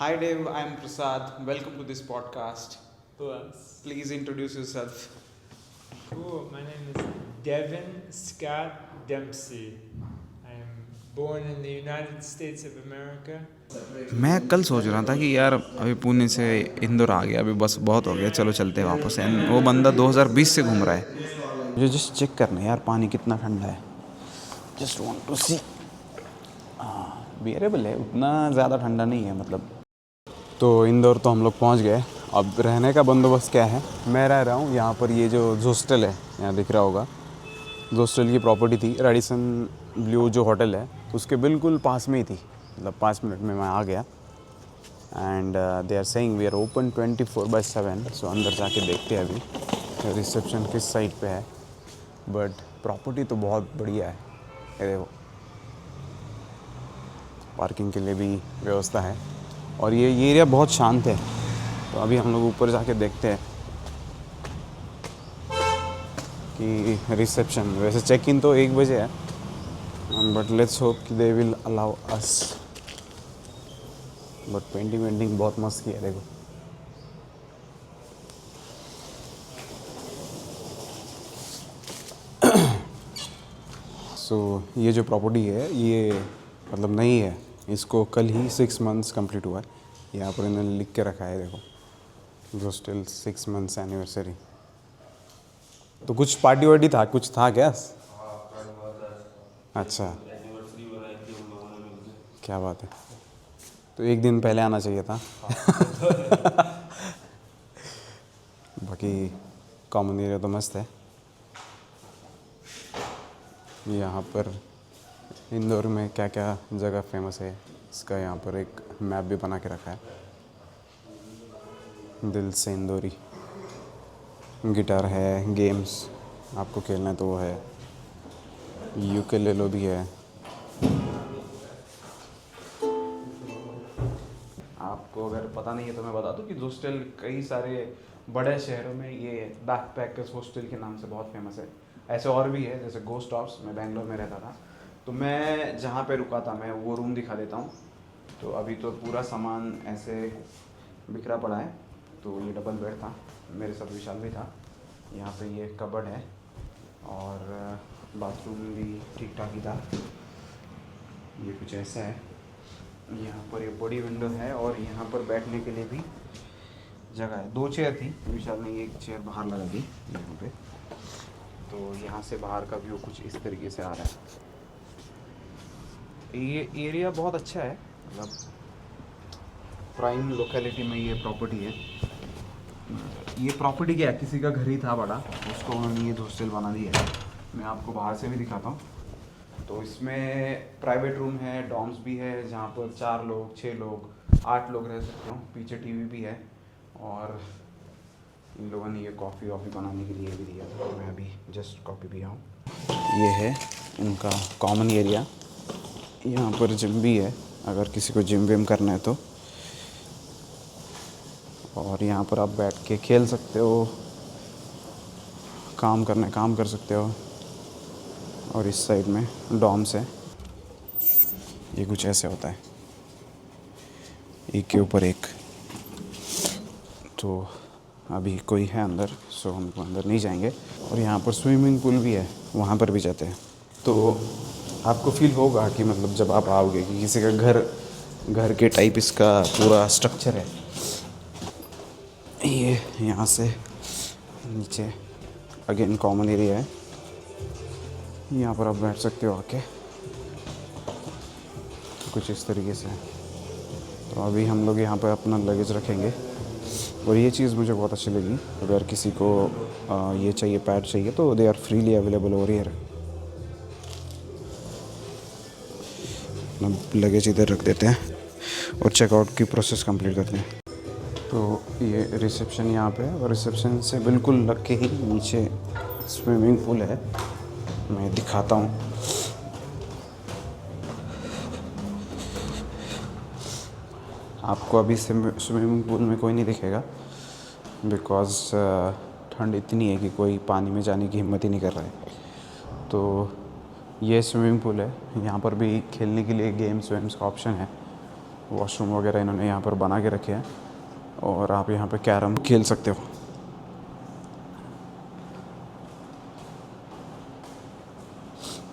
Hi Dave, I'm Prasad. Welcome to this podcast. Plus. Please introduce yourself. Cool. My name is Devin Scott Dempsey. I am born in the United States of America. मैं कल सोच रहा था कि यार अभी पुणे से इंदौर आ गया, अभी बस बहुत हो गया, चलो चलते हैं वापस। एंड वो बंदा 2020 से घूम रहा है। मुझे जस्ट चेक करना है यार पानी कितना ठंडा है। Just want to see. Bearable है, उतना ज़्यादा ठंडा नहीं है मतलब। तो इंदौर तो हम लोग पहुंच गए। अब रहने का बंदोबस्त क्या है? मैं रह रहा हूँ यहाँ पर, ये जो हॉस्टल है यहाँ दिख रहा होगा, हॉस्टल की प्रॉपर्टी थी रेडिसन ब्लू जो होटल है, उसके बिल्कुल पास में ही थी। मतलब 5 मिनट में मैं आ गया। And they are saying we are open 24/7। So अंदर जाके देखते हैं अभी रिसेप्शन किस साइड पे है। बट प्रॉपर्टी तो बहुत बढ़िया है। ये देखो, पार्किंग के लिए भी व्यवस्था है और ये एरिया बहुत शांत है। तो अभी हम लोग ऊपर जाके देखते हैं कि रिसेप्शन, वैसे चेक इन तो 1 बजे है, बट लेट्स होप कि they will allow us. But painting वेंटिंग बहुत मस्त किया है, देखो। सो ये जो प्रॉपर्टी है ये मतलब नहीं है, इसको कल ही 6 मंथ्स कंप्लीट हुआ है। यहाँ पर इन्होंने लिख के रखा है, देखो, हॉस्टल 6 मंथ्स एनिवर्सरी। तो कुछ पार्टी वार्टी था, कुछ था क्या? अच्छा, क्या बात है। तो 1 दिन पहले आना चाहिए था। बाकी कॉमन एरिया तो मस्त है। यहाँ पर इंदौर में क्या क्या जगह फेमस है इसका यहाँ पर एक मैप भी बना के रखा है। दिल से इंदौरी, गिटार है, गेम्स आपको खेलना है तो वो है, यूकेलेले भी है। आपको अगर पता नहीं है तो मैं बता दूं कि हॉस्टल कई सारे बड़े शहरों में ये बैकपैकर्स हॉस्टल के नाम से बहुत फेमस है। ऐसे और भी है, जैसे गोस्ट हाउस, मैं बेंगलोर में रहता था तो मैं जहाँ पे रुका था मैं वो रूम दिखा देता हूँ। तो अभी तो पूरा सामान ऐसे बिखरा पड़ा है। तो ये डबल बेड था, मेरे साथ विशाल भी था। यहाँ पे ये कबर्ड है और बाथरूम भी ठीक ठाक ही था। ये कुछ ऐसा है। यहाँ पर ये बड़ी विंडो है और यहाँ पर बैठने के लिए भी जगह है। 2 चेयर थी, विशाल ने एक चेयर बाहर लगा दी यहाँ पे। तो यहाँ से बाहर का व्यू कुछ इस तरीके से आ रहा है। ये एरिया बहुत अच्छा है, मतलब प्राइम लोकेलिटी में ये प्रॉपर्टी है। ये प्रॉपर्टी क्या है, किसी का घर ही था बड़ा, उसको उन्होंने ये हॉस्टल बना दिया है। मैं आपको बाहर से भी दिखाता हूँ। तो इसमें प्राइवेट रूम है, डॉर्म्स भी है जहाँ पर 4 लोग, 6 लोग, 8 लोग रह सकते हो। पीछे टीवी भी है और इन लोगों ने ये कॉफ़ी वॉफ़ी बनाने के लिए भी दिया था। तो मैं अभी जस्ट कॉफ़ी पिया हूँ। ये है इनका कॉमन एरिया। यहाँ पर जिम भी है अगर किसी को जिम विम करना है तो। और यहाँ पर आप बैठ के खेल सकते हो, काम कर सकते हो। और इस साइड में डॉर्म्स है। ये कुछ ऐसे होता है, एक के ऊपर एक। तो अभी कोई है अंदर, सो हम अंदर नहीं जाएंगे। और यहाँ पर स्विमिंग पूल भी है, वहाँ पर भी जाते हैं। तो आपको फील होगा कि मतलब जब आप आओगे कि किसी का घर के टाइप इसका पूरा स्ट्रक्चर है। ये यहाँ से नीचे अगेन कॉमन एरिया है, यहाँ पर आप बैठ सकते हो आके, कुछ इस तरीके से। तो अभी हम लोग यहाँ पर अपना लगेज रखेंगे। और ये चीज़ मुझे बहुत अच्छी लगी, अगर किसी को ये चाहिए, पैड चाहिए, तो they are freely available over here. Luggage इधर रख देते हैं और चेकआउट की प्रोसेस कंप्लीट करते हैं। तो ये रिसेप्शन यहाँ पे है और रिसेप्शन से बिल्कुल लग के ही नीचे स्विमिंग पूल है। मैं दिखाता हूँ। आपको अभी स्विमिंग पूल में कोई नहीं दिखेगा बिकॉज़ ठंड इतनी है कि कोई पानी में जाने की हिम्मत ही नहीं कर रहा है। तो ये स्विमिंग पूल है, यहाँ पर भी खेलने के लिए गेम्स वेम्स का ऑप्शन है। वॉशरूम वगैरह इन्होंने यहाँ पर बना के रखे हैं और आप यहाँ पे कैरम खेल सकते हो।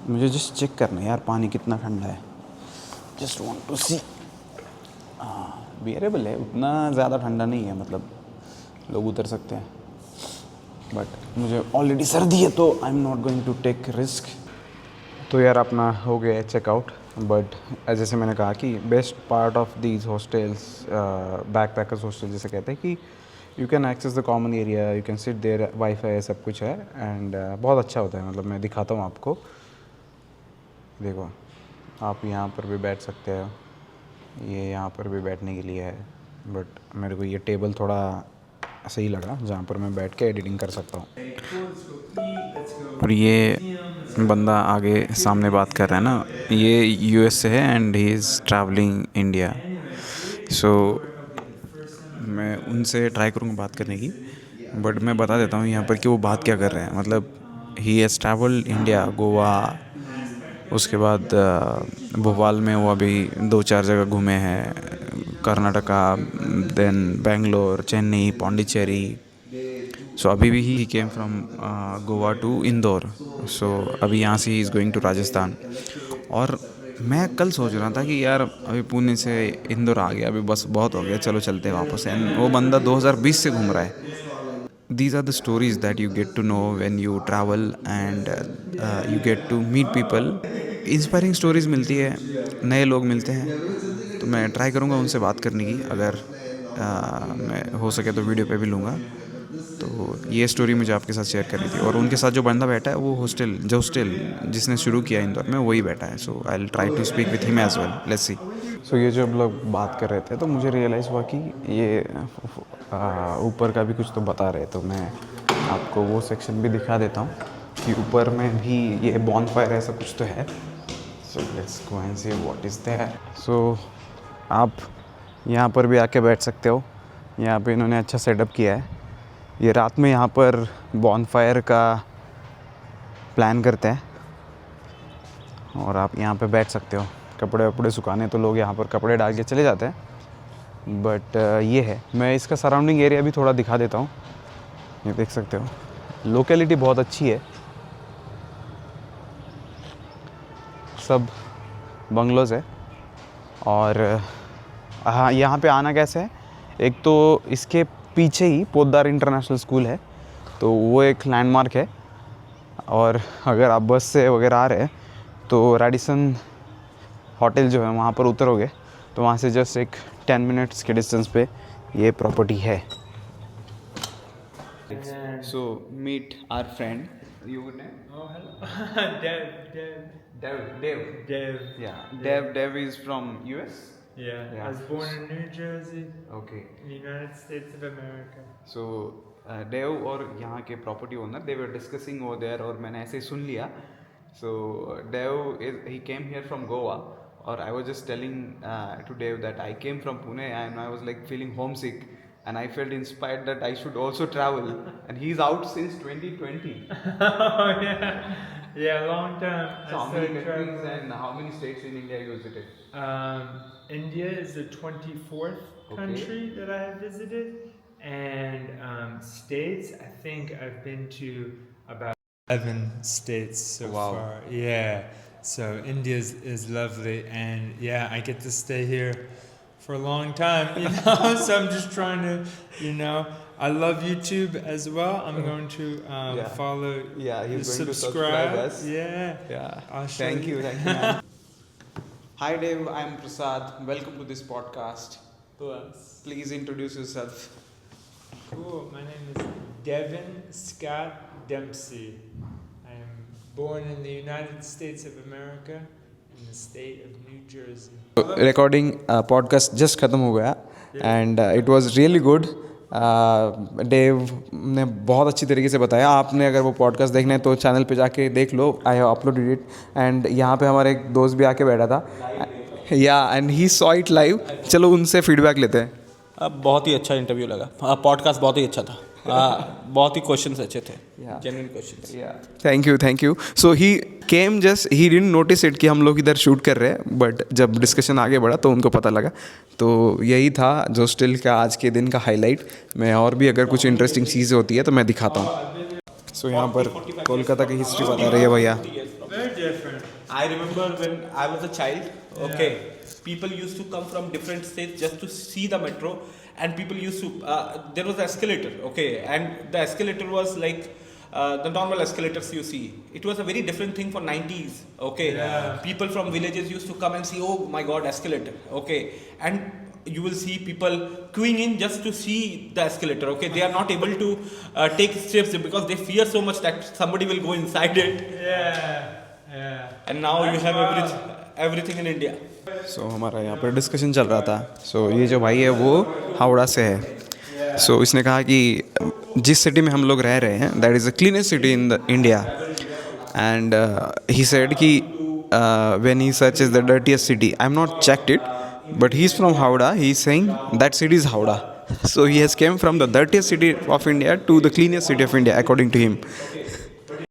मुझे जस्ट चेक करना है यार पानी कितना ठंडा है, just want to see. Bearable है, उतना ज़्यादा ठंडा नहीं है, मतलब लोग उतर सकते हैं, बट मुझे ऑलरेडी सर्दी है तो I am not going to take risk. तो यार अपना हो गया चेकआउट, बट जैसे मैंने कहा कि best part of these hostels, backpackers hostel जैसे कहते हैं कि you can access the common area, you can sit there, wifi सब कुछ है एंड बहुत अच्छा होता है। मतलब मैं दिखाता हूँ आपको, देखो आप यहाँ पर भी बैठ सकते हो, ये यहाँ पर भी बैठने के लिए है, बट मेरे को ये टेबल थोड़ा सही लगा जहाँ पर मैं बैठ के एडिटिंग कर सकता हूँ। और ये बंदा आगे सामने बात कर रहा है ना, ये यूएस से है and he is travelling India, so मैं उनसे ट्राई करूँगा बात करने की, बट मैं बता देता हूँ यहाँ पर कि वो बात क्या कर रहे हैं। मतलब he has travelled India, Goa, उसके बाद भोपाल में वो अभी 2-4 जगह घूमे हैं, कर्नाटका, देन बेंगलोर, चेन्नई, पौंडीचेरी। सो अभी भी he came from Goa to Indore, so अभी यहाँ से he is going to Rajasthan. और मैं कल सोच रहा था कि यार अभी पुणे से इंदौर आ गया, अभी बस बहुत हो गया, चलो चलते हैं वापस। एंड वो बंदा 2020 से घूम रहा है। These are the stories that you get to know when you travel and you get to meet people. Inspiring stories मिलती है, नए लोग मिलते हैं, तो मैं ट्राई करूँगा उनसे बात करने की, अगर मैं हो सके तो वीडियो पे भी लूँगा। तो ये स्टोरी मुझे आपके साथ शेयर करनी थी। और उनके साथ जो बंदा बैठा है वो हॉस्टल जिसने शुरू किया इंदौर में, वही बैठा है। So I will try to speak with him as well, let's see. So ये जो अब लोग बात कर रहे थे तो मुझे रियलाइज़ हुआ कि ये ऊपर का भी कुछ तो बता रहे, तो मैं आपको वो सेक्शन भी दिखा देता हूँ कि ऊपर में भी ये बॉनफायर ऐसा कुछ तो है। So let's go and see what is there. So आप यहाँ पर भी आके बैठ सकते हो, यहाँ पे इन्होंने अच्छा सेटअप किया है। ये रात में यहाँ पर बॉनफायर का प्लान करते हैं और आप यहाँ पे बैठ सकते हो। कपड़े वपड़े सुखाने तो लोग यहाँ पर कपड़े डाल के चले जाते हैं, बट ये है। मैं इसका सराउंडिंग एरिया भी थोड़ा दिखा देता हूँ, ये देख सकते हो। लोकेलिटी बहुत अच्छी है, सब बंगलोज़ है। और हाँ, यहाँ पे आना कैसे है, एक तो इसके पीछे ही पोद्दार इंटरनेशनल स्कूल है, तो वो एक लैंडमार्क है। और अगर आप बस से वगैरह आ रहे हैं तो रेडिसन होटल जो है वहाँ पर उतरोगे तो वहाँ से जस्ट एक 10 मिनट्स के डिस्टेंस पे ये प्रॉपर्टी है। So meet our friend, you good name? Oh, hello. Dev. Dev is from US? Yeah. I was born in New Jersey, Okay. United States of America. So Dev और यहाँ के property owner, they were discussing over there, और मैंने ऐसे ही सुन लिया। So Dev he came here from Goa, और I was just telling to Dev that I came from Pune and I was like feeling homesick, and I felt inspired that I should also travel, and he's out since 2020. Oh yeah, yeah, long time. So how many countries and how many states in India you visited? India is the 24th country that I have visited, and states, I think I've been to about 11 states so far. Yeah, so India is lovely, and yeah, I get to stay here for a long time, you know. So I'm just trying to, you know, I love YouTube as well. I'm going to follow. Yeah, he's going to subscribe us. Yeah. I'll show Thank you, man. Hi Dave, I'm Prasad. Welcome to this podcast. Bless. Please introduce yourself. Cool. My name is Devin Scott Dempsey. I am born in the United States of America, in the state of New Jersey. Recording podcast just ख़त्म हो गया and it was really good. Dev ने बहुत अच्छी तरीके से बताया। आपने अगर वो पॉडकास्ट देखना है तो चैनल पे जाके देख लो, I have uploaded it. And यहाँ पे हमारे एक दोस्त भी आके बैठा था, या and he saw it live. चलो उनसे फीडबैक लेते हैं। बहुत ही अच्छा इंटरव्यू लगा, पॉडकास्ट बहुत ही अच्छा था। बहुत ही क्वेश्चंस अच्छे थे, Yeah. Genuine questions. Thank you so he came just he didn't notice it कि हम लोग इधर शूट कर रहे हैं, बट जब डिस्कशन आगे बढ़ा तो उनको पता लगा। तो यही था जो स्टिल का आज के दिन का हाईलाइट। मैं और भी अगर कुछ इंटरेस्टिंग चीज़ें होती है तो मैं दिखाता हूँ। सो यहाँ पर कोलकाता की हिस्ट्री बता रही है भैया। Very different. I remember when I was a child, okay, people used to come from different states just to see the metro, and people used to, there was an escalator, okay, and the escalator was like the normal escalators you see. It was a very different thing for 90s, okay. Yeah. People from villages used to come and see, oh my god, escalator, okay, and you will see people queuing in just to see the escalator, okay. They are not able to take steps because they fear so much that somebody will go inside it. Yeah. And now you have everything in India. सो हमारा यहाँ पर discussion चल रहा था। सो ये जो भाई है वो हावड़ा से है। सो इसने कहा कि जिस सिटी में हम लोग रह रहे हैं that is the cleanest city in the India, and he said कि when he search is the dirtiest city, I am not checked it, but he is from Howrah, he is saying that city is Howrah. So he has came from the dirtiest city of India to the cleanest city of India according to him.